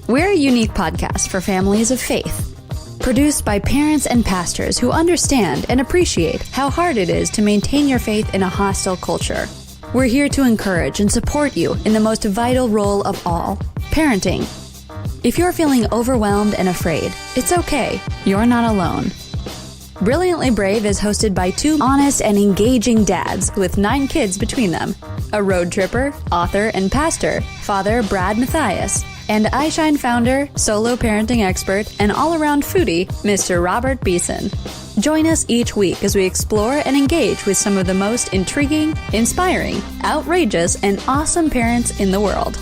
We're a unique podcast for families of faith, produced by parents and pastors who understand and appreciate how hard it is to maintain your faith in a hostile culture. We're here to encourage and support you in the most vital role of all, parenting. If you're feeling overwhelmed and afraid, it's okay. You're not alone. Brilliantly Brave is hosted by two honest and engaging dads with 9 kids between them. A road tripper, author, and pastor, Father Brad Matthias, and iShine founder, solo parenting expert, and all-around foodie, Mr. Robert Beeson. Join us each week as we explore and engage with some of the most intriguing, inspiring, outrageous, and awesome parents in the world.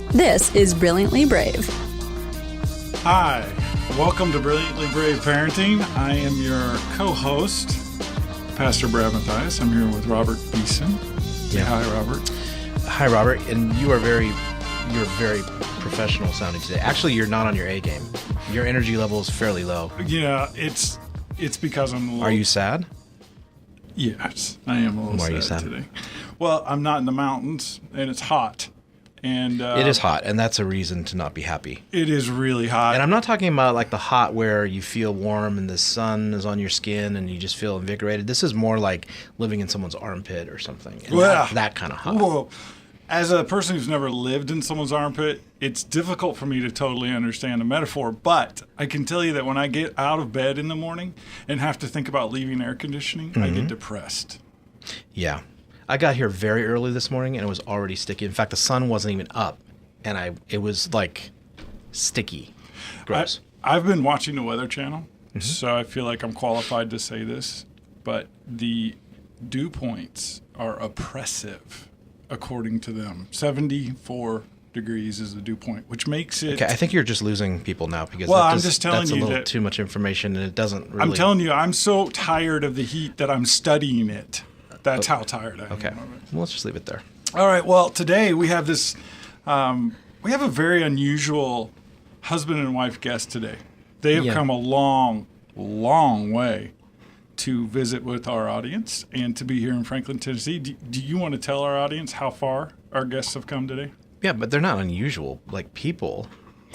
This is Brilliantly Brave. Hi, welcome to Brilliantly Brave Parenting. I am your co-host, Pastor Brad Matthias. I'm here with Robert Beeson. Yeah. Hi, Robert. Hi, Robert. And you're very professional sounding today. Actually, you're not on your A game. Your energy level is fairly low. Yeah, it's because I'm a little... Are you sad? Yes, I am a little Why are you sad sad today. Well, I'm not in the mountains, and it's hot. And it is hot, and that's a reason to not be happy. It is really hot. And I'm not talking about like the hot where you feel warm and the sun is on your skin and you just feel invigorated. This is more like living in someone's armpit or something. And that kind of hot. Well, as a person who's never lived in someone's armpit, it's difficult for me to totally understand the metaphor. But I can tell you that when I get out of bed in the morning and have to think about leaving air conditioning, I get depressed. Yeah. I got here very early this morning and it was already sticky. In fact, the sun wasn't even up and it was like sticky. Gross. I've been watching the Weather Channel, so I feel like I'm qualified to say this, but the dew points are oppressive, according to them. 74 degrees is the dew point, which makes it... Okay, I think you're just losing people now because I'm just telling that's you a little that, too much information and it doesn't really... I'm telling you, I'm so tired of the heat that I'm studying it. That's how tired I am. Okay, well, let's just leave it there. All right, well, today we have this... we have a very unusual husband and wife guest today. They have come a long, long way to visit with our audience and to be here in Franklin, Tennessee. Do you want to tell our audience how far our guests have come today? Yeah, but they're not unusual, like people.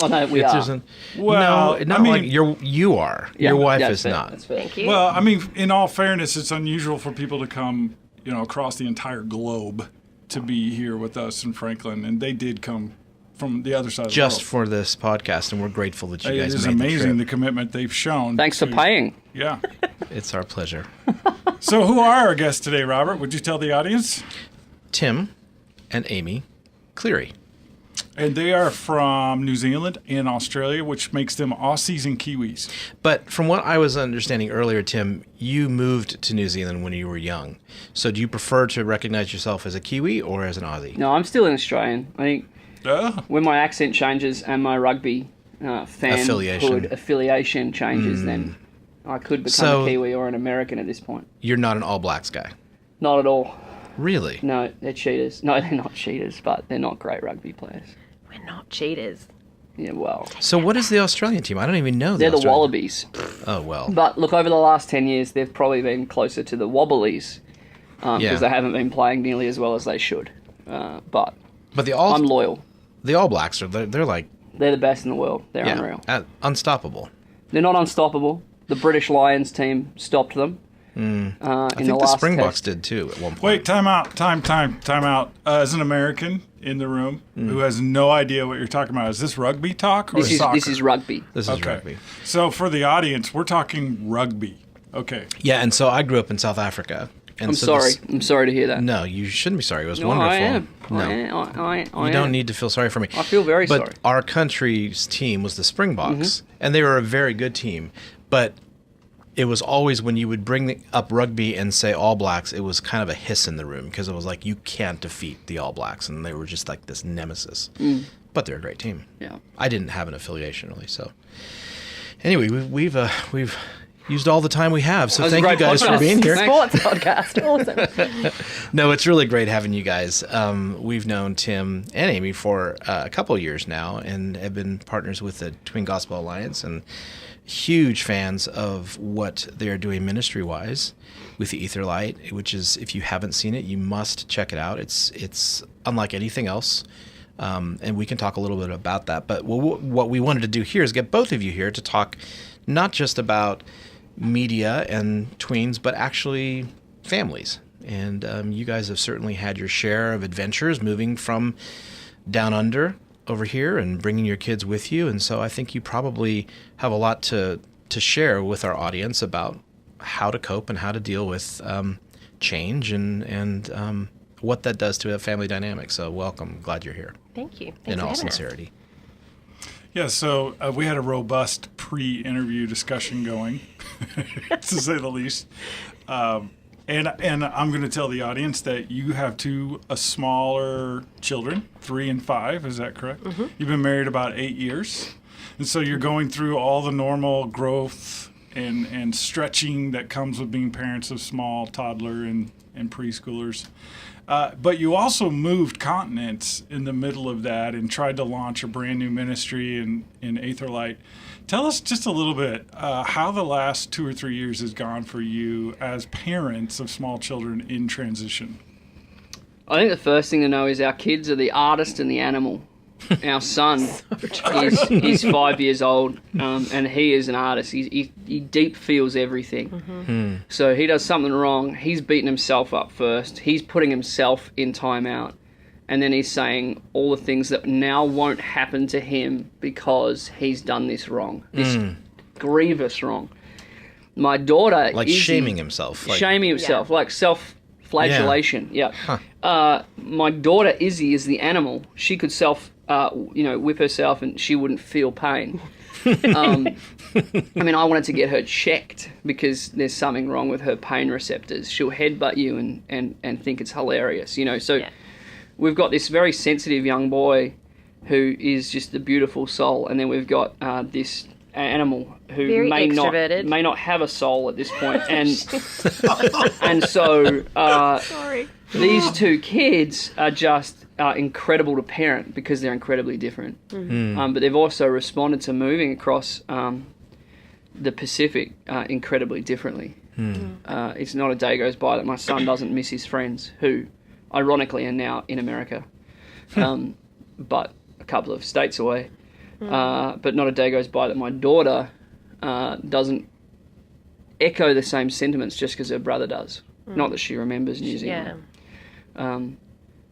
Oh, no, we are. Well, no, not I mean, like you are. Yeah, your wife yeah, is fair. not. That's fair. Thank you. Well, I mean, in all fairness, it's unusual for people to come, across the entire globe to be here with us in Franklin, and they did come from the other side of the world. Just for this podcast, and we're grateful that you guys made It is the amazing the trip. commitment they've shown. Thanks for paying. Yeah. It's our pleasure. So who are our guests today, Robert? Would you tell the audience? Tim and Amy Cleary. And they are from New Zealand and Australia, which makes them Aussies and Kiwis. But from what I was understanding earlier, Tim, you moved to New Zealand when you were young. So do you prefer to recognize yourself as a Kiwi or as an Aussie? No, I'm still an Australian. I think when my accent changes and my rugby affiliation changes, then I could become a Kiwi or an American at this point. You're not an All Blacks guy? Not at all. Really? No, they're cheaters. No, they're not cheaters, but they're not great rugby players. We're not cheaters. Yeah, well. So what is the Australian team? I don't even know. They're the Wallabies. Oh, well. But look, over the last 10 years, they've probably been closer to the Wobblies because they haven't been playing nearly as well as they should. But I'm loyal. The All Blacks, they're like... They're the best in the world. They're unreal. Unstoppable. They're not unstoppable. The British Lions team stopped them. I think the Springboks did too at one point. Wait, time out. As an American in the room who has no idea what you're talking about, is this rugby talk or soccer? This is rugby. This is rugby. So for the audience, we're talking rugby. Okay. Yeah, and so I grew up in South Africa. And I'm sorry. I'm sorry to hear that. No, you shouldn't be sorry. It was wonderful. I am. No. I You don't need to feel sorry for me. I feel very sorry. But our country's team was the Springboks, and they were a very good team. But it was always when you would bring up rugby and say All Blacks, it was kind of a hiss in the room because it was like, you can't defeat the All Blacks, and they were just like this nemesis. But they're a great team. Yeah. I didn't have an affiliation really, so anyway, we've used all the time we have, so thank you guys for being here. Sports podcast, awesome. No, it's really great having you guys. We've known Tim and Amy for a couple of years now and have been partners with the Twin Gospel Alliance and huge fans of what they're doing ministry-wise with the Ether Light, which is, if you haven't seen it, you must check it out. It's unlike anything else And we can talk a little bit about that. But what we wanted to do here is get both of you here to talk not just about media and tweens, but actually families. And you guys have certainly had your share of adventures moving from down under over here and bringing your kids with you. And so I think you probably have a lot to share with our audience about how to cope and how to deal with change and what that does to a family dynamic. So welcome. Glad you're here. Thank you. Thanks in for all having us. sincerity. Yeah, so we had a robust pre-interview discussion going, to say the least. And I'm going to tell the audience that you have two smaller children, 3 and 5. Is that correct? Mm-hmm. You've been married about 8 years. And so you're going through all the normal growth and stretching that comes with being parents of small toddler and preschoolers. But you also moved continents in the middle of that and tried to launch a brand new ministry in Aetherlight. Tell us just a little bit how the last 2 or 3 years has gone for you as parents of small children in transition. I think the first thing to know is our kids are the artist and the animal. Our son is 5 years old, and he is an artist. He deep feels everything. Mm-hmm. So he does something wrong, he's beating himself up first. He's putting himself in timeout. And then he's saying all the things that now won't happen to him because he's done this wrong. This grievous wrong. My daughter like Izzy, shaming himself. like self-flagellation. Yeah. Huh. My daughter Izzy is the animal. She could whip herself and she wouldn't feel pain. I wanted to get her checked because there's something wrong with her pain receptors. She'll headbutt you and think it's hilarious, So yeah. We've got this very sensitive young boy who is just a beautiful soul, and then we've got this animal who very may extroverted. not have a soul at this point, and so Sorry. These two kids are just incredible to parent because they're incredibly different. Mm-hmm. But they've also responded to moving across the Pacific incredibly differently. Mm. It's not a day goes by that my son doesn't miss his friends, who ironically are now in America, but a couple of states away. But not a day goes by that my daughter doesn't echo the same sentiments just because her brother does. Not that she remembers New Zealand. Yeah.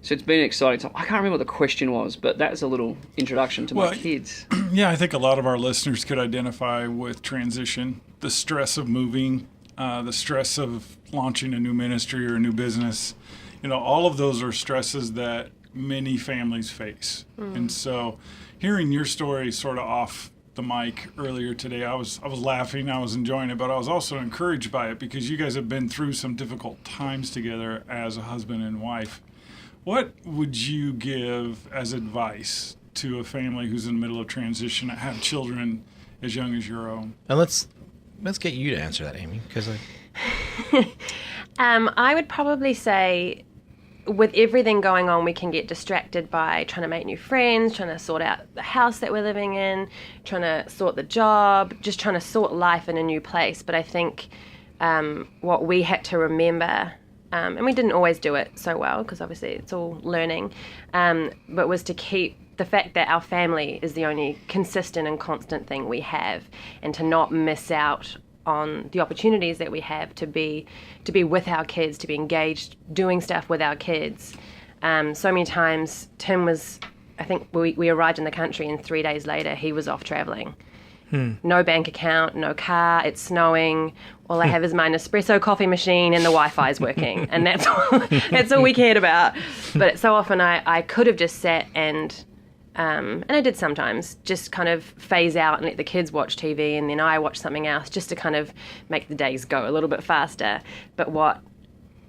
So it's been an exciting time. I can't remember what the question was, but that's a little introduction to my kids. Yeah, I think a lot of our listeners could identify with transition, the stress of moving, the stress of launching a new ministry or a new business. All of those are stresses that many families face. And so hearing your story sort of off the mic earlier today, I was laughing, I was enjoying it, but I was also encouraged by it because you guys have been through some difficult times together as a husband and wife. What would you give as advice to a family who's in the middle of transition and have children as young as your own? And let's get you to answer that, Amy, because I would probably say, with everything going on, we can get distracted by trying to make new friends, trying to sort out the house that we're living in, trying to sort the job, just trying to sort life in a new place. But I think what we had to remember, and we didn't always do it so well because obviously it's all learning, but was to keep the fact that our family is the only consistent and constant thing we have, and to not miss out on the opportunities that we have to be with our kids, to be engaged, doing stuff with our kids. So many times, Tim was, I think we arrived in the country and 3 days later he was off traveling. No bank account, no car, it's snowing. All I have is my Nespresso coffee machine and the Wi-Fi is working. And that's all we cared about. But so often I could have just sat and I did sometimes, just kind of phase out and let the kids watch TV and then I watch something else just to kind of make the days go a little bit faster. But what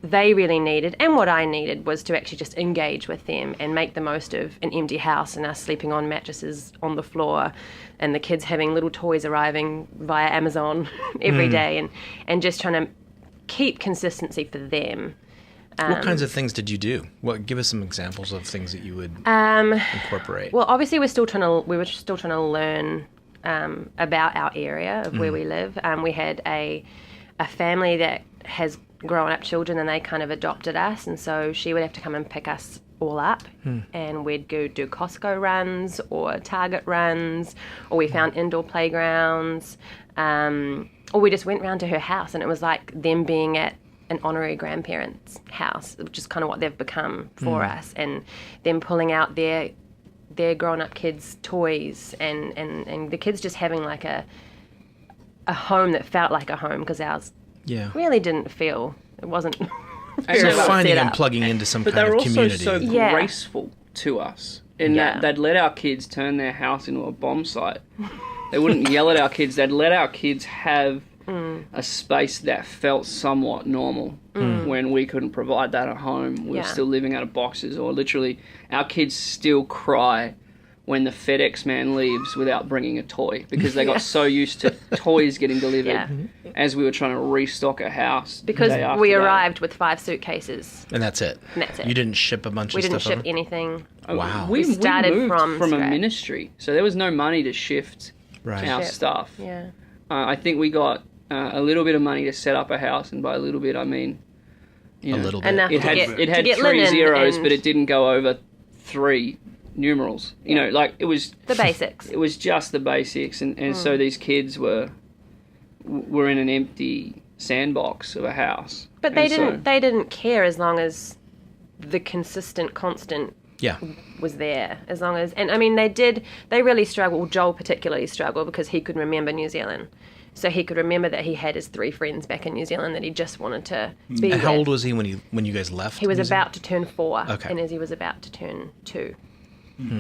they really needed and what I needed was to actually just engage with them and make the most of an empty house and us sleeping on mattresses on the floor and the kids having little toys arriving via Amazon every day and just trying to keep consistency for them. What kinds of things did you do? Give us some examples of things that you would incorporate. Well, obviously we were still trying to learn about our area of where we live. We had a family that has grown up children and they kind of adopted us, and so she would have to come and pick us all up, and we'd go do Costco runs or Target runs, or we found indoor playgrounds, or we just went round to her house, and it was like them being at an honorary grandparent's house, which is kind of what they've become for us, and them pulling out their grown-up kids' toys, and the kids just having like a home that felt like a home, because ours really didn't feel, it wasn't very So well finding set and up. plugging into some But kind they were of also community. so Yeah. graceful to us in that they'd let our kids turn their house into a bomb site. They wouldn't yell at our kids. They'd let our kids have a space that felt somewhat normal when we couldn't provide that at home. We were still living out of boxes, or literally our kids still cry when the FedEx man leaves without bringing a toy, because they got so used to toys getting delivered as we were trying to restock a house. Because day after we day. arrived with 5 suitcases. And that's it. And that's it. You didn't ship a bunch We of didn't stuff ship over? anything. Wow. We started moved from a scratch. ministry, so there was no money to shift Right. our Ship. stuff. Yeah. I think we got a little bit of money to set up a house, and by a little bit I mean, you A know, little bit. Enough It to had get, it to had get 3 linen zeros, and but it didn't go over 3 numerals. You know, like it was the basics. it was just the basics, and so these kids were in an empty sandbox of a house. But they And so- didn't care as long as the consistent, constant Yeah. was there. As long as, and I mean, they really struggled. Joel particularly struggled because he could remember New Zealand. So he could remember that he had his 3 friends back in New Zealand that he just wanted to be And how with. old was he when you guys left? He was New Zealand? about to turn 4, Okay. and Izzy was about to turn 2.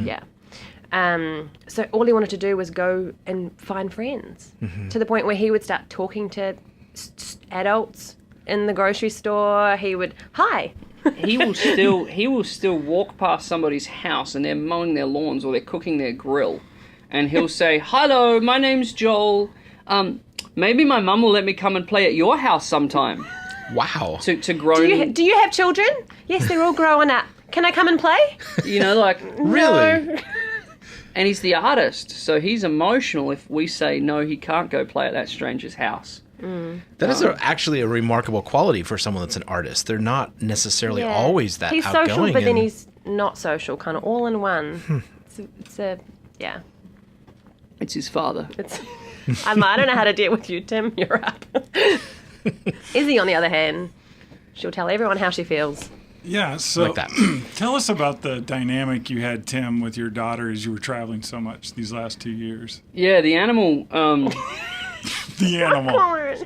Yeah. So all he wanted to do was go and find friends, to the point where he would start talking to adults in the grocery store. He would, hi. he will still walk past somebody's house and they're mowing their lawns or they're cooking their grill, and he'll say, "Hello, my name's Joel. Maybe my mum will let me come and play at your house sometime." Wow. To grown, Do you have children? Yes, they're all growing up. Can I come and play? you know, like Really? No. And he's the artist, so he's emotional if we say no, he can't go play at that stranger's house. That is actually a remarkable quality for someone that's an artist. They're not necessarily Yeah. always that He's outgoing. social, but then and- he's not social, kind of all in one. It's a yeah. It's his father. It's I don't know how to deal with you, Tim. You're up. Izzy, on the other hand, she'll tell everyone how she feels. Yeah, so Like that. tell us about the dynamic you had, Tim, with your daughter as you were traveling so much these last 2 years. Yeah, the animal. The animal. Corn.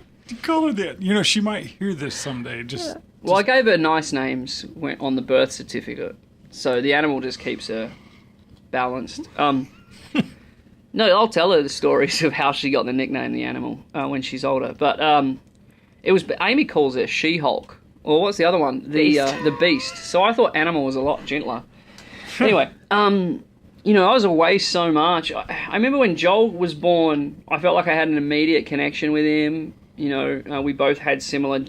Call her that. You know, she might hear this someday. Just Well, I gave her nice names on the birth certificate, so the animal just keeps her balanced. No, I'll tell her the stories of how she got the nickname the animal when she's older. But it was Amy calls her She-Hulk, or what's the other one? The Beast. So I thought animal was a lot gentler. Anyway, you know, I was away so much. I remember when Joel was born, I felt like I had an immediate connection with him. You know, we both had similar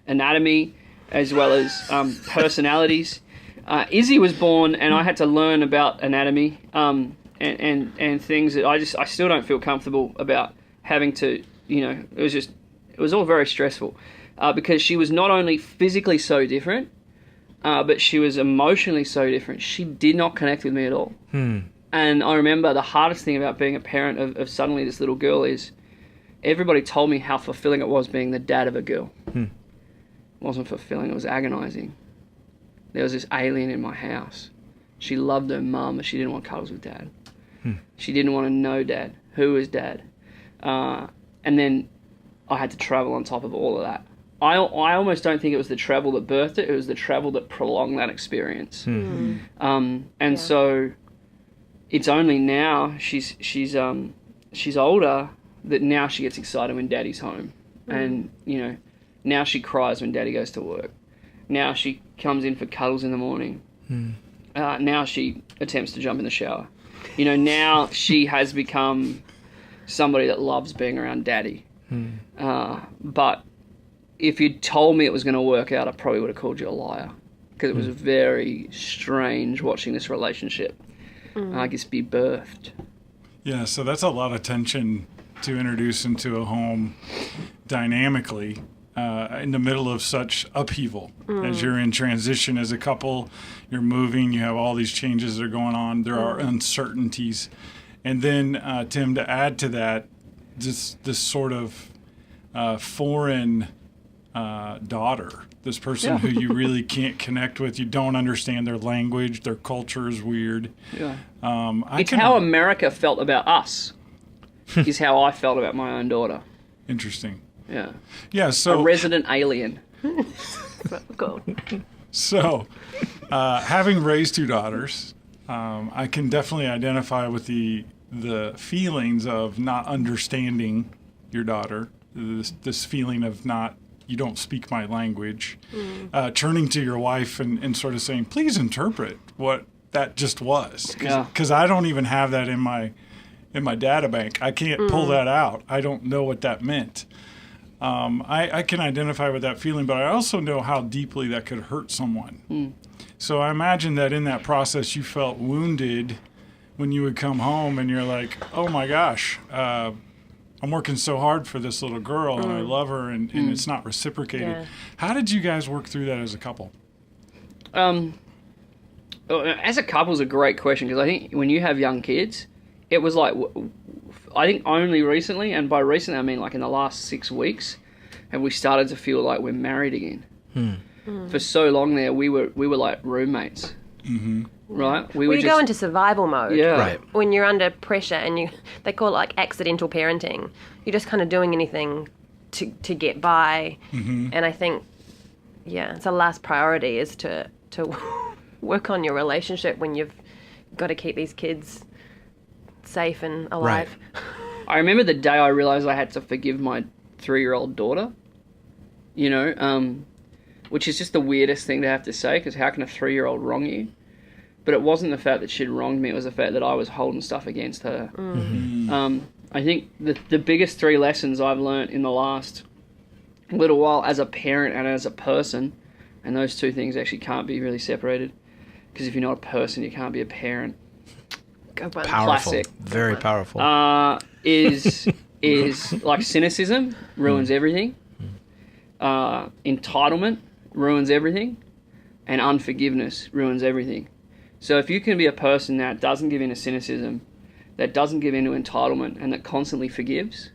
anatomy as well as personalities. Izzy was born, and I had to learn about anatomy and things that I still don't feel comfortable about having to. You know, it was all very stressful because she was not only physically so different, but she was emotionally so different. She did not connect with me at all. And I remember the hardest thing about being a parent of suddenly this little girl is everybody told me how fulfilling it was being the dad of a girl. It wasn't fulfilling, it was agonizing. There was this alien in my house. She loved her mum, but she didn't want cuddles with dad. She didn't want to know dad. Who was dad? And then I had to travel on top of all of that. I almost don't think it was the travel that birthed it. It was the travel that prolonged that experience. So it's only now she's older that now she gets excited when daddy's home, and you know, now she cries when daddy goes to work. Now she comes in for cuddles in the morning. Now she attempts to jump in the shower. You know, now she has become somebody that loves being around daddy. But if you'd told me it was going to work out, I probably would have called you a liar, because it was very strange watching this relationship, I guess, be birthed. yeah, so that's a lot of tension to introduce into a home dynamically. in the middle of such upheaval. As you're in transition as a couple, you're moving, you have all these changes that are going on. There are uncertainties. And then, Tim, to add to that, this sort of foreign daughter, this person who you really can't connect with. You don't understand their language. Their culture is weird. Yeah. It's how America felt about us is how I felt about my own daughter. Interesting. Yeah. Yeah, so... a resident alien. Cool. So, having raised two daughters, I can definitely identify with the feelings of not understanding your daughter, this feeling of you don't speak my language, turning to your wife and sort of saying, please interpret what that just was. Because I don't even have that in my data bank. I can't pull that out. I don't know what that meant. I can identify with that feeling, but I also know how deeply that could hurt someone. So I imagine that in that process you felt wounded when you would come home and you're like, oh my gosh, I'm working so hard for this little girl and I love her and it's not reciprocated. Yeah. How did you guys work through that as a couple? As a couple is a great question, because I think when you have young kids, it was like, I think only recently, and by recently I mean like in the last 6 weeks, have we started to feel like we're married again. For so long there, we were like roommates. Right? You go into survival mode. Yeah. Right. When you're under pressure and they call it like accidental parenting. You're just kind of doing anything to get by. And I think, it's the last priority is to work on your relationship when you've got to keep these kids safe and alive. Right. I remember the day I realized I had to forgive my 3-year-old daughter, which is just the weirdest thing to have to say, because how can a 3-year-old wrong you? But it wasn't the fact that she'd wronged me, it was the fact that I was holding stuff against her. I think the biggest 3 lessons I've learned in the last little while as a parent and as a person, and those 2 things actually can't be really separated, because if you're not a person, you can't be a parent. Powerful. Classic. Very powerful. Is like cynicism ruins everything. Entitlement ruins everything. And unforgiveness ruins everything. So if you can be a person that doesn't give in to cynicism, that doesn't give in to entitlement, and that constantly forgives,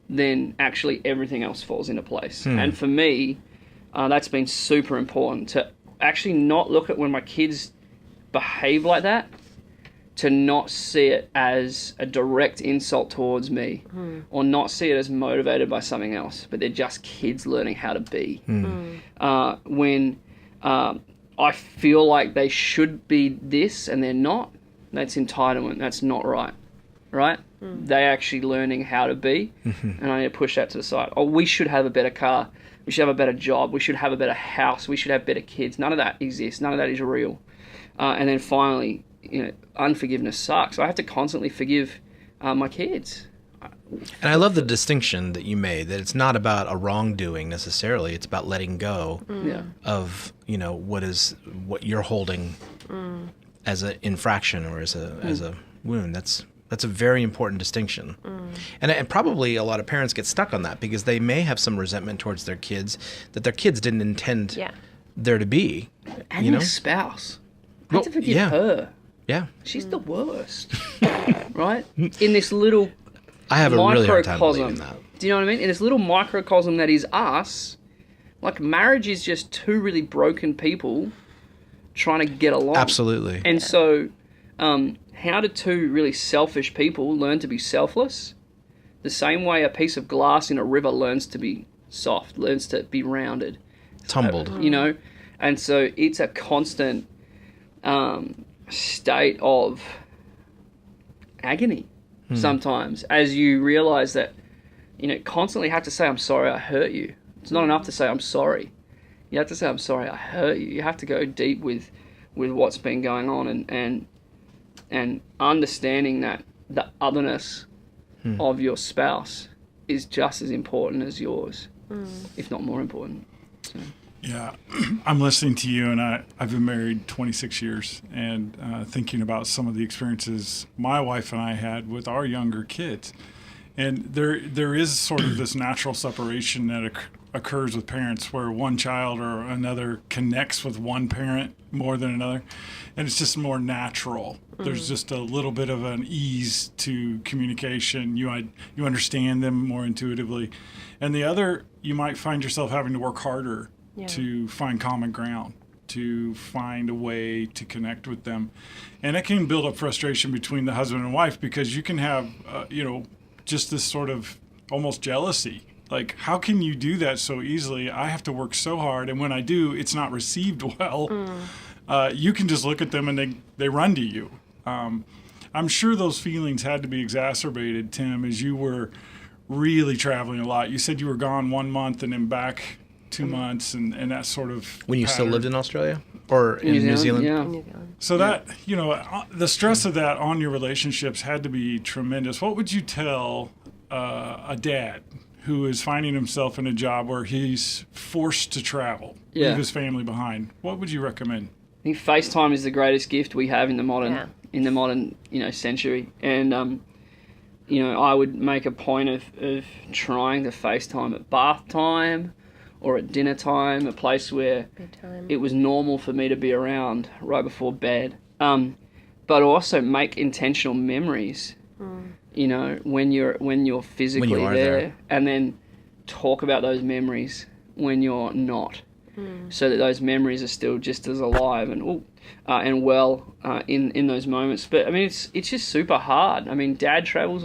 then actually everything else falls into place. And for me, that's been super important, to actually not look at when my kids behave like that, to not see it as a direct insult towards me, or not see it as motivated by something else, but they're just kids learning how to be. When I feel like they should be this and they're not, that's entitlement. That's not right. Right? They're actually learning how to be, and I need to push that to the side. Oh, we should have a better car. We should have a better job. We should have a better house. We should have better kids. None of that exists. None of that is real. And then finally, unforgiveness sucks. I have to constantly forgive my kids. And I love the distinction that you made, that it's not about a wrongdoing necessarily. It's about letting go of, what you're holding as an infraction or as a wound. That's a very important distinction. And probably a lot of parents get stuck on that because they may have some resentment towards their kids that their kids didn't intend there to be. And your spouse. I have to forgive her. Yeah. She's the worst. Right? In this little I have a really hard time believing that. Do you know what I mean? In this little microcosm that is us, like marriage is just 2 really broken people trying to get along. Absolutely. And so how do 2 really selfish people learn to be selfless? The same way a piece of glass in a river learns to be soft, learns to be rounded. Tumbled. And so it's a constant state of agony sometimes, as you realize that, constantly have to say, I'm sorry, I hurt you. It's not enough to say, I'm sorry. You have to say, I'm sorry, I hurt you. You have to go deep with what's been going on and understanding that the otherness of your spouse is just as important as yours, if not more important. So. Yeah, I'm listening to you, and I've been married 26 years, and thinking about some of the experiences my wife and I had with our younger kids. And there is sort of this natural separation that occurs with parents where one child or another connects with one parent more than another, and it's just more natural. There's just a little bit of an ease to communication. You understand them more intuitively. And the other, you might find yourself having to work harder to find common ground, to find a way to connect with them. And it can build up frustration between the husband and wife, because you can have, just this sort of almost jealousy. Like, how can you do that so easily? I have to work so hard, and when I do, it's not received well. You can just look at them and they run to you. I'm sure those feelings had to be exacerbated, Tim, as you were really traveling a lot. You said you were gone 1 month and then back 2 months, and that sort of When you pattern. still lived in Australia? Or in New Zealand? Yeah. So that, the stress of that on your relationships had to be tremendous. What would you tell a dad who is finding himself in a job where he's forced to travel, leave his family behind? What would you recommend? I think FaceTime is the greatest gift we have in the modern century. And I would make a point of trying to FaceTime at bath time or at dinner time, a place where it was normal for me to be around right before bed. But also make intentional memories. When you're physically there, and then talk about those memories when you're not, so that those memories are still just as alive and well in those moments. But I mean, it's just super hard. I mean, Dad travels.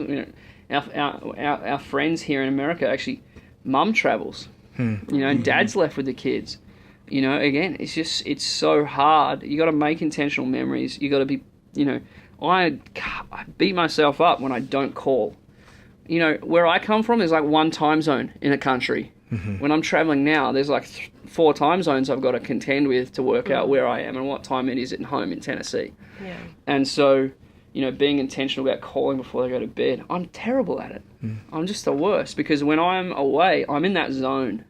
Our friends here in America, actually, Mum travels. And Dad's left with the kids. Again, it's so hard. You got to make intentional memories. You got to be, I beat myself up when I don't call. Where I come from, there's like one time zone in a country. When I'm traveling now, there's like 4 time zones I've got to contend with to work out where I am and what time it is at home in Tennessee. Yeah. And so, being intentional about calling before they go to bed, I'm terrible at it. I'm just the worst, because when I'm away, I'm in that zone.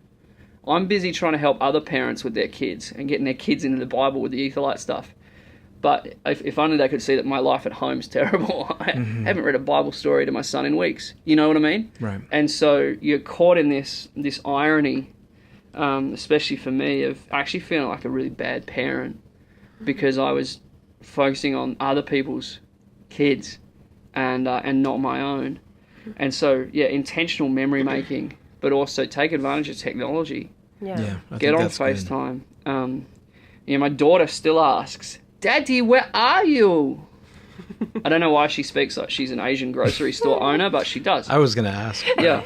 I'm busy trying to help other parents with their kids and getting their kids into the Bible with the Ethelite stuff. But if only they could see that my life at home is terrible. I haven't read a Bible story to my son in weeks. You know what I mean? Right. And so you're caught in this irony, especially for me, of actually feeling like a really bad parent because I was focusing on other people's kids and not my own. And so, intentional memory making, but also take advantage of technology. Yeah. Get on FaceTime. My daughter still asks, "Daddy, where are you?" I don't know why she speaks like she's an Asian grocery store owner, but she does. I was going to ask. Yeah.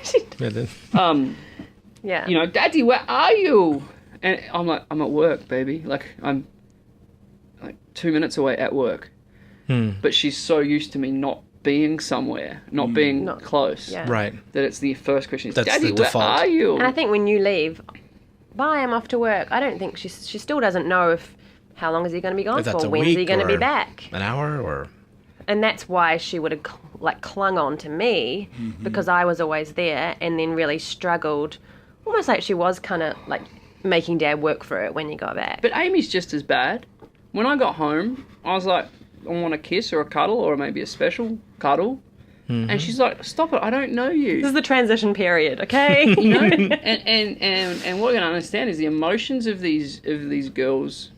"Daddy, where are you?" And I'm like, "I'm at work, baby. Like, I'm like 2 minutes away at work." But she's so used to me not being somewhere, not being close, Right. that it's the first question is, That's "Daddy, the where default. are you?" And I think when you leave, bye, I'm off to work. I don't think she still doesn't know how long is he going to be gone If that's for? a When's he week going to be or back? An hour or... And that's why she would have clung on to me, because I was always there, and then really struggled, almost like she was kind of like making Dad work for it when he got back. But Amy's just as bad. When I got home, I was like, "I want a kiss or a cuddle or maybe a special cuddle." And she's like, "Stop it, I don't know you." This is the transition period, okay? And what we're going to understand is the emotions of these girls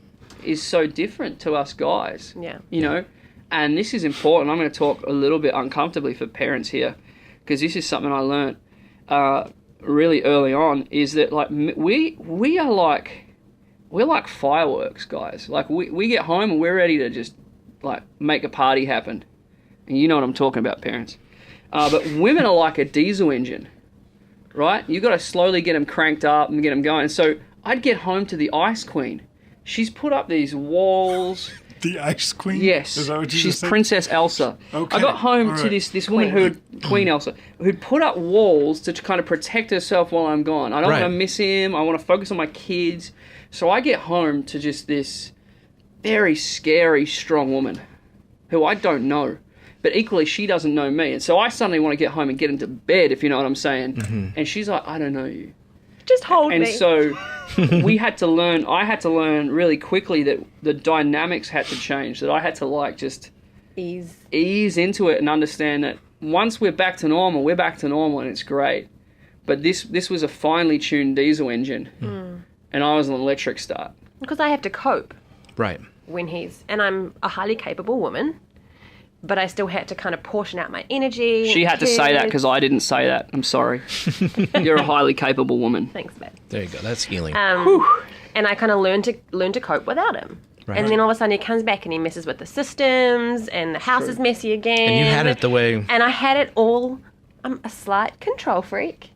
is so different to us guys. Yeah. And this is important. I'm going to talk a little bit uncomfortably for parents here, because this is something I learned really early on, is that like we're like fireworks, guys. Like we get home and we're ready to just like make a party happen. And you know what I'm talking about, parents. But women are like a diesel engine, right? You got to slowly get them cranked up and get them going. And so I'd get home to the Ice Queen. She's put up these walls. The Ice Queen? Yes. Is that what you She's just said? Princess Elsa. Okay. I got home All to right. this woman Queen Elsa, who'd put up walls to kind of protect herself while I'm gone. I don't want to miss him. I want to focus on my kids. So I get home to just this very scary, strong woman who I don't know. But equally, she doesn't know me. And so I suddenly want to get home and get into bed, if you know what I'm saying. And she's like, "I don't know you." Just hold me. And so I had to learn really quickly that the dynamics had to change, that I had to like just ease into it and understand that once we're back to normal and it's great. But this was a finely tuned diesel engine, and I was an electric start. Because I have to cope Right. when and I'm a highly capable woman, but I still had to kind of portion out my energy. She had to say that because I didn't say that. I'm sorry. You're a highly capable woman. Thanks, babe. There you go. That's healing. And I kind of learned to cope without him. Right. And then all of a sudden he comes back and he messes with the systems and the house is messy again. And you had it the way... And I had it all. I'm a slight control freak.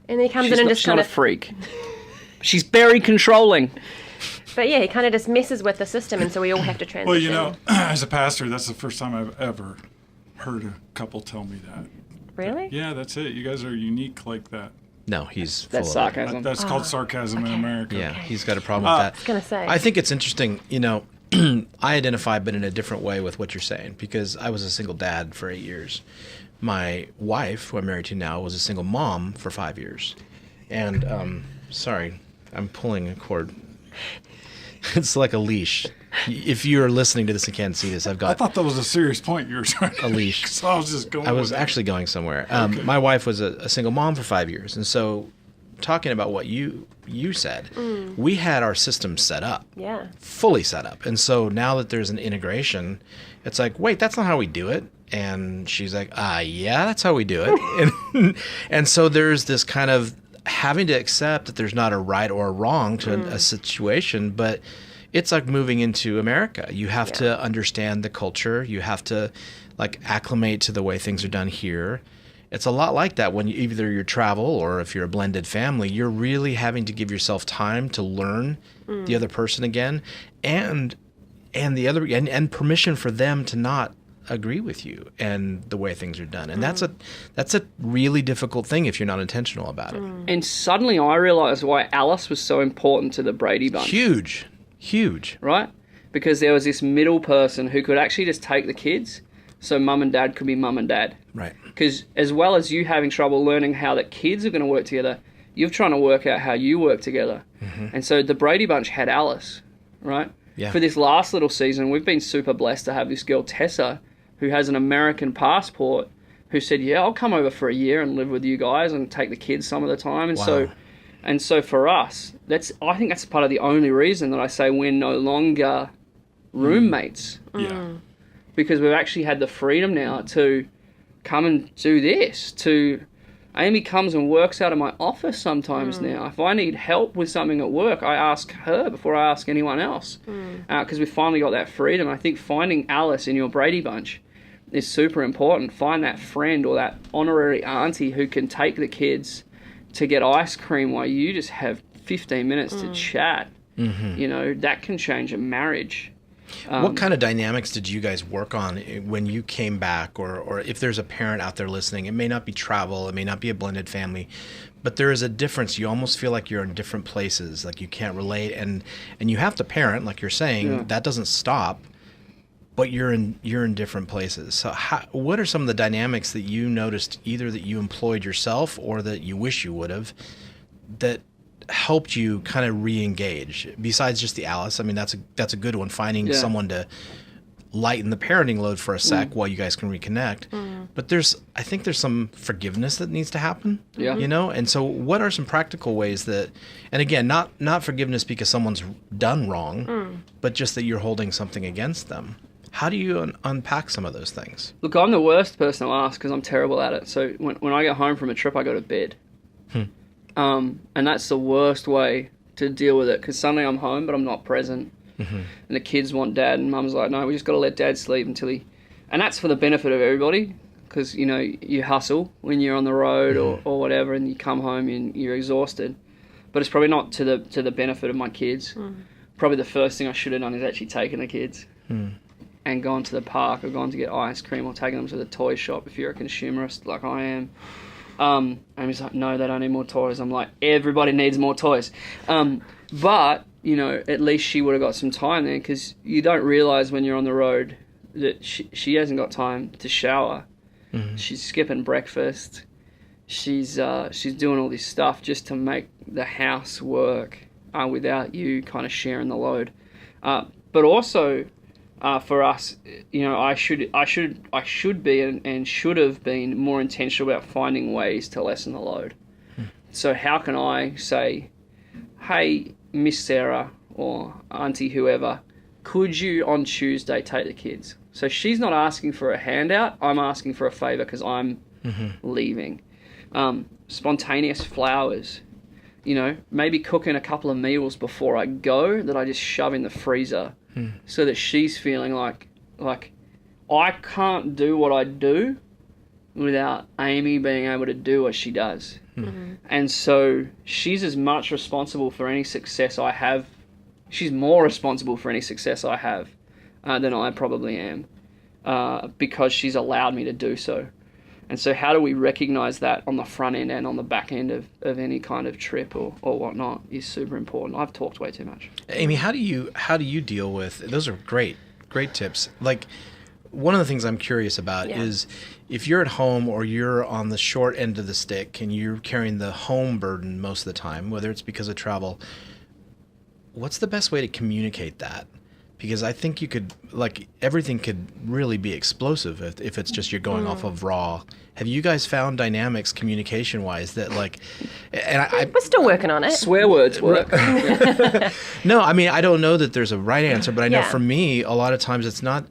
And then he comes in and just she's kind not of... a freak. She's very controlling. But yeah, he kind of just messes with the system, and so we all have to transition. Well, you know, as a pastor, that's the first time I've ever heard a couple tell me that. Really? Yeah, that's it. You guys are unique like that. No, he's full That's of sarcasm. That's called sarcasm in America. it. Yeah, he's got a problem with that. I was going to say. I think it's interesting, you know, I identify but in a different way with what you're saying because I was a single dad for 8 years. My wife, who I'm married to now, was a single mom for 5 years. And, sorry, I'm pulling a cord. It's like a leash. If you're listening to this and can't see this, I've I got thought that was a serious point you were trying to a leash. make, so I was just going I was with actually going somewhere. Okay. My wife was a single mom for 5 years. And so talking about what you said, we had our system set up. Yeah. Fully set up. And so now that there's an integration, it's like, wait, that's not how we do it. And she's like, yeah, that's how we do it. and so there's this kind of having to accept that there's not a right or a wrong to a situation, but it's like moving into America. You have to understand the culture. You have to like acclimate to the way things are done here. It's a lot like that when either you travel or if you're a blended family, you're really having to give yourself time to learn the other person again and the other and permission for them to not agree with you and the way things are done. And that's a really difficult thing if you're not intentional about it. And suddenly I realised why Alice was so important to the Brady Bunch. Huge. Right? Because there was this middle person who could actually just take the kids so mum and dad could be mum and dad. Right. Because as well as you having trouble learning how the kids are going to work together, you're trying to work out how you work together. And so the Brady Bunch had Alice, right? Yeah. For this last little season, we've been super blessed to have this girl, Tessa, who has an American passport, who said, yeah, I'll come over for a year and live with you guys and take the kids some of the time. And so for us, I think that's part of the only reason that I say we're no longer roommates. Yeah. Because we've actually had the freedom now to come and do this. Amy comes and works out of my office sometimes now. If I need help with something at work, I ask her before I ask anyone else. Because we finally got that freedom. I think finding Alice in your Brady Bunch is super important. Find that friend or that honorary auntie who can take the kids to get ice cream while you just have 15 minutes to chat. You know, that can change a marriage. What kind of dynamics did you guys work on when you came back? Or if there's a parent out there listening, it may not be travel, it may not be a blended family, but there is a difference. You almost feel like you're in different places, like you can't relate, and you have to parent, like you're saying, that doesn't stop, but you're in different places. So what are some of the dynamics that you noticed, either that you employed yourself or that you wish you would have, that helped you kind of re-engage besides just the Alice? I mean, that's a good one, finding someone to lighten the parenting load for a sec while you guys can reconnect. But I think there's some forgiveness that needs to happen. You know? And so what are some practical ways that, and again, not forgiveness because someone's done wrong, but just that you're holding something against them. How do you unpack some of those things? Look, I'm the worst person to ask because I'm terrible at it. So when I get home from a trip, I go to bed. And that's the worst way to deal with it because suddenly I'm home, but I'm not present. And the kids want dad, and mum's like, no, we just got to let dad sleep until he... And that's for the benefit of everybody because, you know, you hustle when you're on the road or whatever, and you come home and you're exhausted. But it's probably not to the benefit of my kids. Probably the first thing I should have done is actually taken the kids and gone to the park or gone to get ice cream or taken them to the toy shop if you're a consumerist like I am. And he's like, no, they don't need more toys. I'm like, everybody needs more toys. But, you know, at least she would have got some time there because you don't realise when you're on the road that she hasn't got time to shower. She's skipping breakfast. She's doing all this stuff just to make the house work without you kind of sharing the load. But also... for us, you know, I should be and should have been more intentional about finding ways to lessen the load. So how can I say, hey, Miss Sarah or Auntie whoever, could you on Tuesday take the kids? So she's not asking for a handout. I'm asking for a favour because I'm leaving. Spontaneous flowers. You know, maybe cooking a couple of meals before I go that I just shove in the freezer so that she's feeling like I can't do what I do without Amy being able to do what she does. And so she's as much responsible for any success I have. She's more responsible for any success I have than I probably am because she's allowed me to do so. And so how do we recognize that on the front end and on the back end of any kind of trip or whatnot is super important. I've talked way too much. Amy, how do you deal with, those are great tips. Like, one of the things I'm curious about is if you're at home or you're on the short end of the stick and you're carrying the home burden most of the time, whether it's because of travel, what's the best way to communicate that? Because I think you could, like, everything could really be explosive if it's just you're going off of raw. Have you guys found dynamics communication-wise that, like, and we're still working on it. Swear words work. No, I mean, I don't know that there's a right answer, but I know Yeah. for me, a lot of times it's not,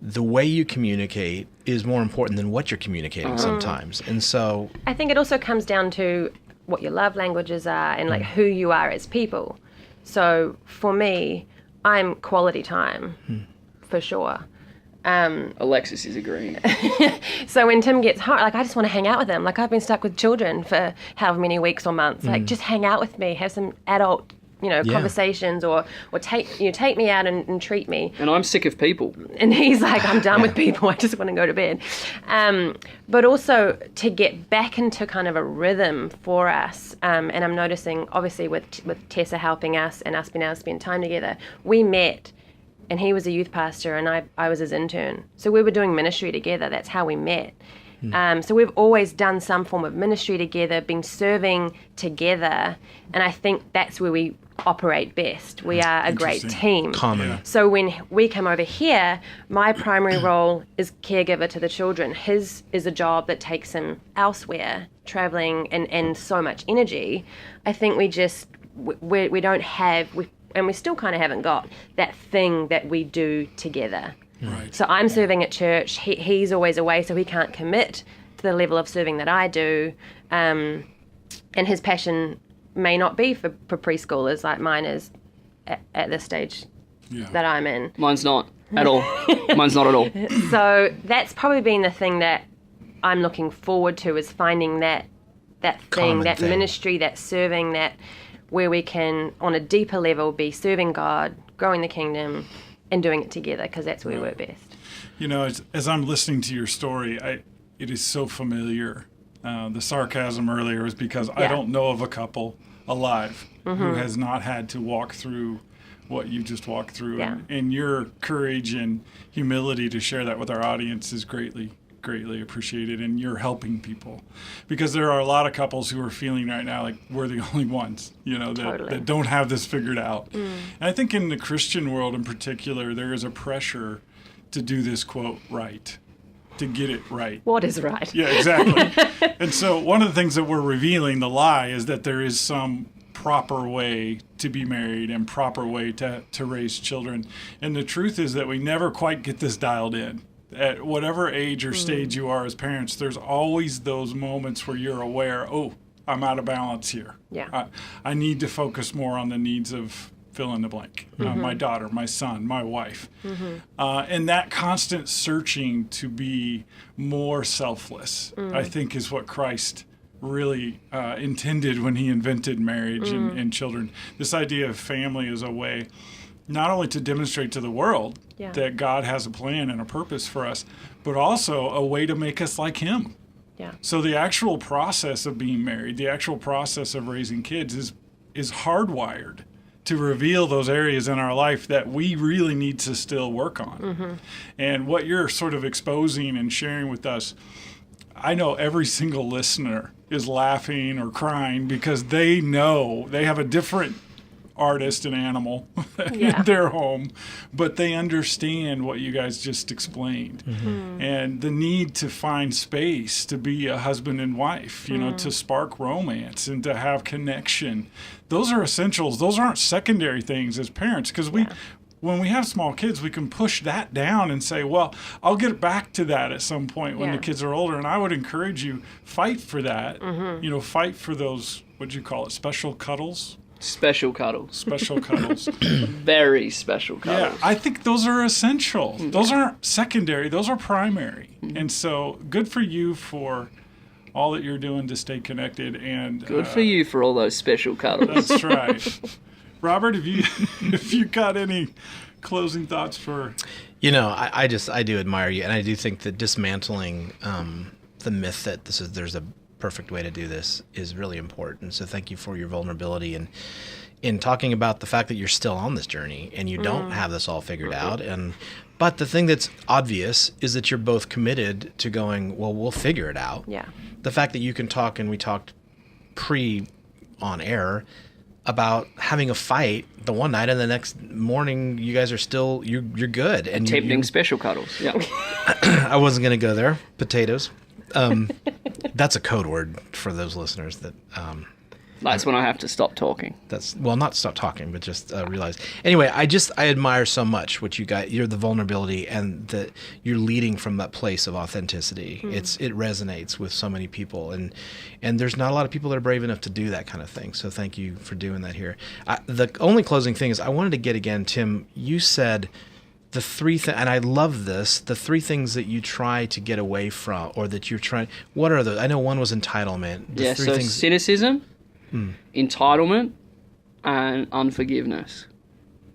the way you communicate is more important than what you're communicating sometimes. And so I think it also comes down to what your love languages are and like who you are as people. So for me, I'm quality time for sure. Alexis is agreeing. So when Tim gets home, like, I just want to hang out with him. Like, I've been stuck with children for however many weeks or months. Like, just hang out with me, have some adult, conversations, or take me out and treat me. And I'm sick of people. And he's like, I'm done with people. I just want to go to bed. But also to get back into kind of a rhythm for us. And I'm noticing, obviously, with Tessa helping us and us being able to spend time together, we met. And he was a youth pastor and I was his intern. So we were doing ministry together. That's how we met. So we've always done some form of ministry together, been serving together. And I think that's where we operate best. We are a great team. common. Yeah. So when we come over here, my primary role is caregiver to the children. His is a job that takes him elsewhere, traveling and so much energy. I think we just, we don't have... And we still kind of haven't got that thing that we do together. Right. So I'm serving at church. He's always away, so he can't commit to the level of serving that I do. And his passion may not be for preschoolers like mine is at this stage that I'm in. Mine's not at all. Mine's not at all. So that's probably been the thing that I'm looking forward to, is finding that thing, Common that thing. ministry, that serving, that where we can, on a deeper level, be serving God, growing the kingdom, and doing it together, because that's where we work best. You know, as I'm listening to your story, it is so familiar. The sarcasm earlier is because I don't know of a couple alive who has not had to walk through what you just walked through. Yeah. And your courage and humility to share that with our audience is greatly appreciated, and you're helping people, because there are a lot of couples who are feeling right now like we're the only ones, that don't have this figured out. And I think in the Christian world in particular, there is a pressure to do this quote right, to get it right. What is right? Yeah, exactly. And so one of the things that we're revealing, the lie, is that there is some proper way to be married and proper way to raise children. And the truth is that we never quite get this dialed in. At whatever age or stage you are as parents, there's always those moments where you're aware, oh, I'm out of balance here. Yeah. I need to focus more on the needs of fill in the blank, my daughter, my son, my wife. And that constant searching to be more selfless, I think, is what Christ really intended when he invented marriage and children. This idea of family is a way not only to demonstrate to the world that God has a plan and a purpose for us, but also a way to make us like him. Yeah. So the actual process of being married, the actual process of raising kids is hardwired to reveal those areas in our life that we really need to still work on. And what you're sort of exposing and sharing with us, I know every single listener is laughing or crying because they know they have a different artist and animal Yeah. in their home, but they understand what you guys just explained. And the need to find space to be a husband and wife, you know, to spark romance and to have connection. Those are essentials. Those aren't secondary things as parents, because when we have small kids, we can push that down and say, well, I'll get back to that at some point when the kids are older. And I would encourage you, fight for that. You know, fight for those, what'd you call it, special cuddles? Special cuddles. Special cuddles. Very special cuddles. Yeah, I think those are essential. Those aren't secondary. Those are primary. And so good for you for all that you're doing to stay connected. And Good for you for all those special cuddles. That's right. Robert, if you got any closing thoughts for... You know, I do admire you, and I do think that dismantling the myth that there's a perfect way to do this is really important. So thank you for your vulnerability and in talking about the fact that you're still on this journey and you don't have this all figured out. But the thing that's obvious is that you're both committed to going, well, we'll figure it out. Yeah. The fact that you can talk, and we talked on air about having a fight the one night and the next morning you guys are still you're good and Tempting special cuddles. Yeah. I wasn't going to go there. Potatoes. That's a code word for those listeners that That's when I have to stop talking. that's not stop talking, but just realize. Anyway, I admire so much what you got. You're the vulnerability and that you're leading from that place of authenticity. It resonates with so many people, and there's not a lot of people that are brave enough to do that kind of thing. So thank you for doing that here. The only closing thing is I wanted to get again, Tim. You said the three and I love this. The three things that you try to get away from, or that you're trying. What are those? I know one was entitlement. The three so things. cynicism, entitlement, and unforgiveness.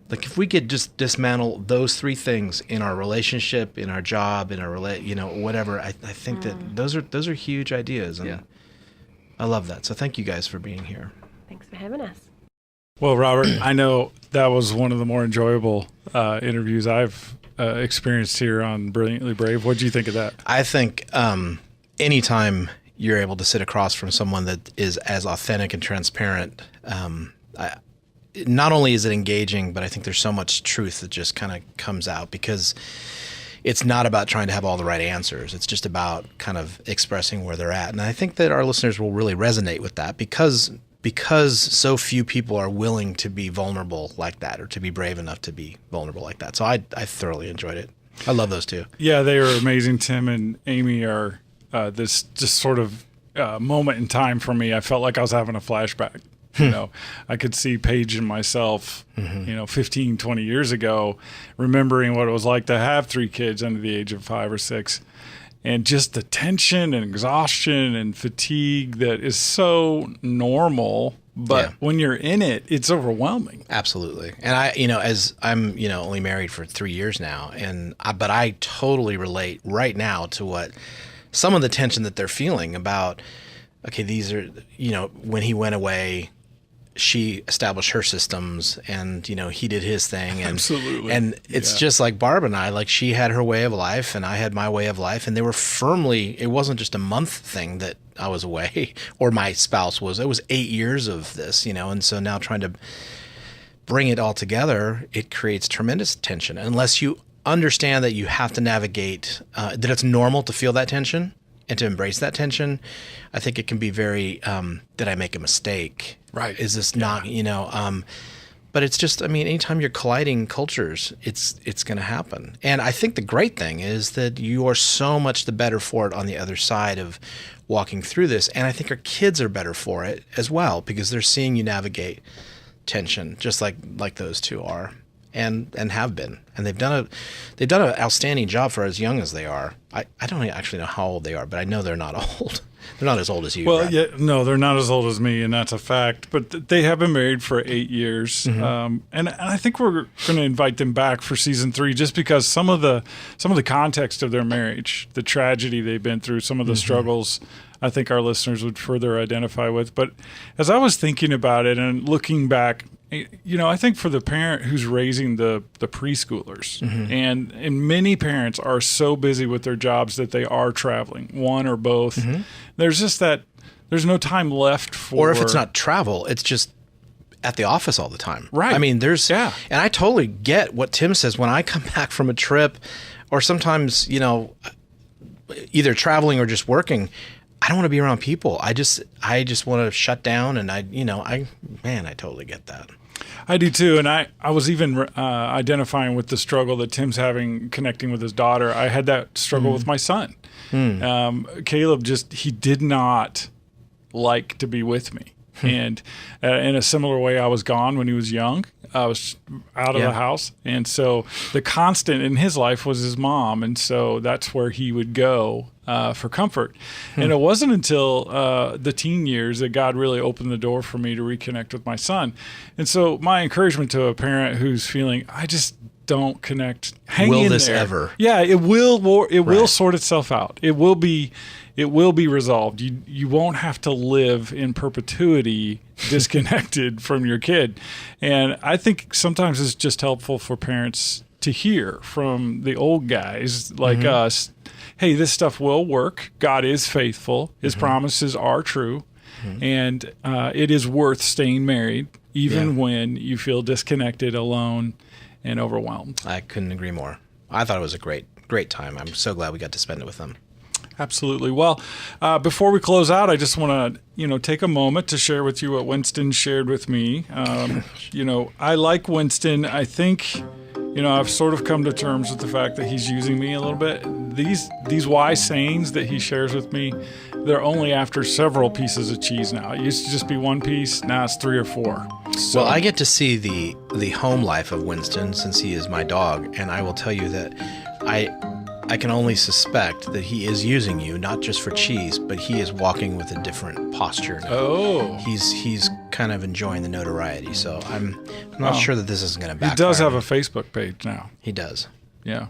Like if we could just dismantle those three things in our relationship, in our job, in our whatever, I think that those are huge ideas, and I love that. So thank you guys for being here. Thanks for having us. Well, Robert, I know that was one of the more enjoyable interviews I've experienced here on Brilliantly Brave. What do you think of that? I think anytime you're able to sit across from someone that is as authentic and transparent, not only is it engaging, but I think there's so much truth that just kind of comes out, because it's not about trying to have all the right answers. It's just about kind of expressing where they're at. And I think that our listeners will really resonate with that because so few people are willing to be vulnerable like that, or to be brave enough to be vulnerable like that. So I thoroughly enjoyed it. I love those two. Yeah, they are amazing. Tim and Amy are this just sort of moment in time for me. I felt like I was having a flashback. You know, I could see Paige and myself, 15, 20 years ago, remembering what it was like to have three kids under the age of 5 or 6. And just the tension and exhaustion and fatigue that is so normal, but when you're in it, it's overwhelming. Absolutely. And as I'm, only married for 3 years now, but I totally relate right now to what some of the tension that they're feeling about, okay, these are, when he went away, she established her systems, and he did his thing, and absolutely, and it's just like Barb and I, like she had her way of life and I had my way of life, and they were firmly, it wasn't just a month thing that I was away or my spouse was. It was 8 years of this, and so now trying to bring it all together, it creates tremendous tension unless you understand that you have to navigate, that it's normal to feel that tension and to embrace that tension. I think it can be very, did I make a mistake? Right. Is this not, but it's just, anytime you're colliding cultures, it's going to happen. And I think the great thing is that you are so much the better for it on the other side of walking through this. And I think our kids are better for it as well, because they're seeing you navigate tension just like those two are and have been. And they've done an outstanding job for as young as they are. I don't actually know how old they are, but I know they're not old. They're not as old as you. Well, Brad. no, they're not as old as me, and that's a fact. But they have been married for 8 years, and I think we're going to invite them back for season 3, just because some of the context of their marriage, the tragedy they've been through, some of the struggles, I think our listeners would further identify with. But as I was thinking about it and looking back, I think for the parent who's raising the preschoolers, and many parents are so busy with their jobs that they are traveling, one or both. There's just there's no time left for... Or if it's not travel, it's just at the office all the time. Right. I mean, and I totally get what Tim says when I come back from a trip or sometimes, either traveling or just working. I don't want to be around people. I just want to shut down, and I totally get that. I do too, and I was even identifying with the struggle that Tim's having connecting with his daughter. I had that struggle with my son. Caleb he did not like to be with me. And in a similar way, I was gone when he was young. I was out of the house. And so the constant in his life was his mom. And so that's where he would go for comfort. And it wasn't until the teen years that God really opened the door for me to reconnect with my son. And so my encouragement to a parent who's feeling, I just don't connect, hang in there. Will this ever? Yeah, it will sort itself out. It will be resolved. You won't have to live in perpetuity disconnected from your kid. And I think sometimes it's just helpful for parents to hear from the old guys like us, hey, this stuff will work. God is faithful. His promises are true. And it is worth staying married even when you feel disconnected, alone, and overwhelmed. I couldn't agree more. I thought it was a great time. I'm so glad we got to spend it with them. Absolutely. Well, before we close out, I just want to, take a moment to share with you what Winston shared with me. I like Winston. I think, I've sort of come to terms with the fact that he's using me a little bit. These wise sayings that he shares with me, they're only after several pieces of cheese now. It used to just be one piece. Now it's 3 or 4. So, well, I get to see the home life of Winston since he is my dog, and I will tell you that I can only suspect that he is using you, not just for cheese, but he is walking with a different posture now. Oh. He's kind of enjoying the notoriety, so I'm not sure that this is going to backfire. He does have a Facebook page now. He does. Yeah.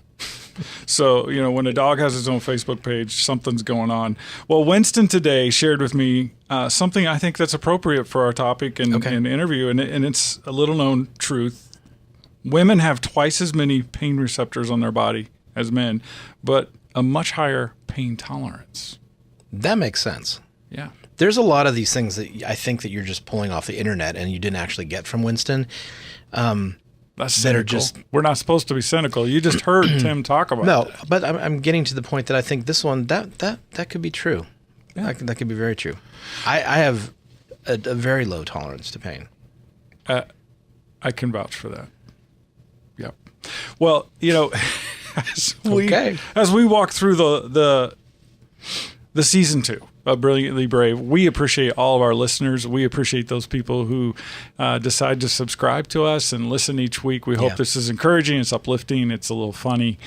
So, when a dog has his own Facebook page, something's going on. Well, Winston today shared with me something I think that's appropriate for our topic and interview, and it's a little-known truth. Women have twice as many pain receptors on their body as men, but a much higher pain tolerance. That makes sense. Yeah. There's a lot of these things that I think that you're just pulling off the internet and you didn't actually get from Winston. That's cynical. We're not supposed to be cynical. You just heard Tim talk about No, that. but I'm getting to the point that I think this one, that could be true. Yeah. That could be very true. I have a very low tolerance to pain. I can vouch for that. Yep. Well, as we walk through the season 2 of Brilliantly Brave, we appreciate all of our listeners. We appreciate those people who decide to subscribe to us and listen each week. We hope this is encouraging. It's uplifting. It's a little funny,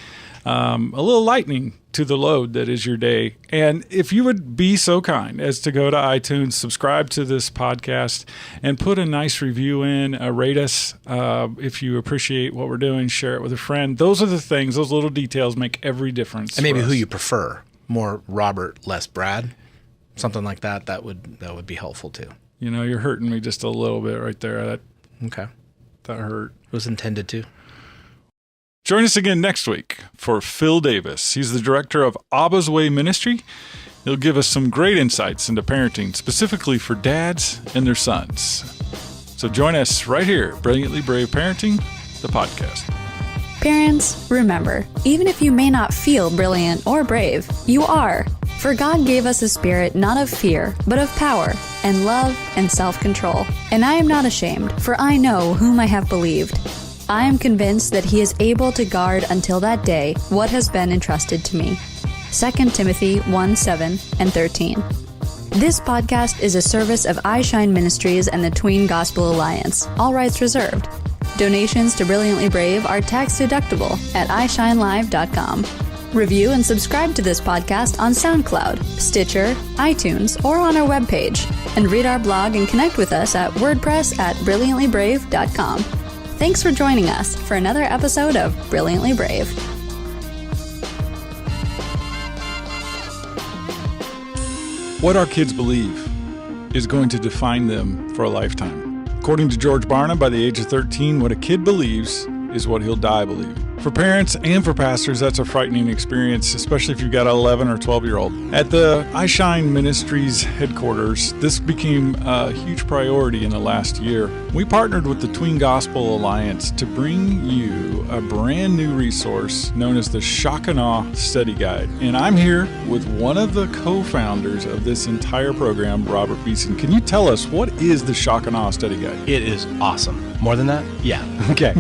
a little lightening to the load that is your day. And if you would be so kind as to go to iTunes, subscribe to this podcast, and put a nice review in, rate us if you appreciate what we're doing, share it with a friend. Those are the things, those little details make every difference. And maybe who you prefer, more Robert, less Brad, something like that. That would be helpful too. You're hurting me just a little bit right there. That hurt. It was intended to. Join us again next week for Phil Davis. He's the director of Abba's Way Ministry. He'll give us some great insights into parenting, specifically for dads and their sons. So join us right here, Brilliantly Brave Parenting, the podcast. Parents, remember, even if you may not feel brilliant or brave, you are. For God gave us a spirit not of fear, but of power and love and self-control. And I am not ashamed, for I know whom I have believed. I am convinced that he is able to guard until that day what has been entrusted to me. 2 Timothy 1:7 and 13. This podcast is a service of iShine Ministries and the Tween Gospel Alliance. All rights reserved. Donations to Brilliantly Brave are tax deductible at ishinelive.com. Review and subscribe to this podcast on SoundCloud, Stitcher, iTunes, or on our webpage. And read our blog and connect with us at wordpress@brilliantlybrave.com. Thanks for joining us for another episode of Brilliantly Brave. What our kids believe is going to define them for a lifetime. According to George Barna, by the age of 13, what a kid believes is what he'll die believing. For parents and for pastors, that's a frightening experience, especially if you've got an 11 or 12-year-old. At the I Shine Ministries headquarters, this became a huge priority in the last year. We partnered with the Tween Gospel Alliance to bring you a brand new resource known as the Shock and Awe Study Guide. And I'm here with one of the co-founders of this entire program, Robert Beeson. Can you tell us, what is the Shock and Awe Study Guide? It is awesome. More than that? Yeah. Okay.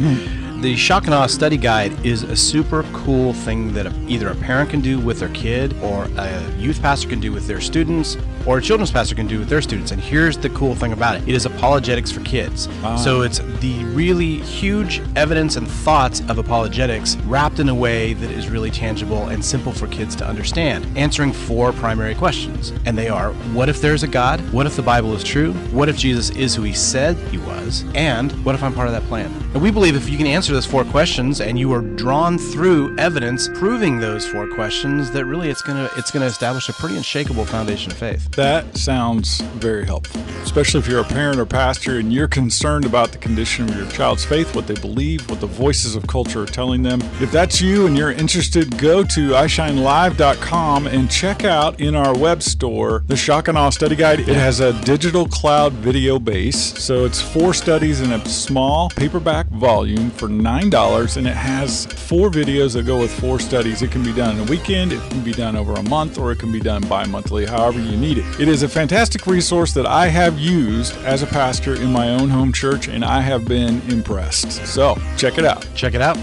The Shock and Awe Study Guide is a super cool thing that either a parent can do with their kid, or a youth pastor can do with their students, or a children's pastor can do with their students. And here's the cool thing about it. It is apologetics for kids. So it's the really huge evidence and thoughts of apologetics wrapped in a way that is really tangible and simple for kids to understand, answering 4 primary questions. And they are, what if there's a God? What if the Bible is true? What if Jesus is who he said he was? And what if I'm part of that plan? And we believe if you can answer those 4 questions and you are drawn through evidence proving those 4 questions, that really it's gonna establish a pretty unshakable foundation of faith. That sounds very helpful, especially if you're a parent or pastor and you're concerned about the condition of your child's faith, what they believe, what the voices of culture are telling them. If that's you and you're interested, go to ishinelive.com and check out in our web store the Shock and Awe Study Guide. It has a digital cloud video base, so it's 4 studies in a small paperback volume for $9, and it has 4 videos that go with 4 studies. It can be done in a weekend, it can be done over a month, or it can be done bi-monthly, however you need it. It is a fantastic resource that I have used as a pastor in my own home church, and I have been impressed. So check it out. Check it out.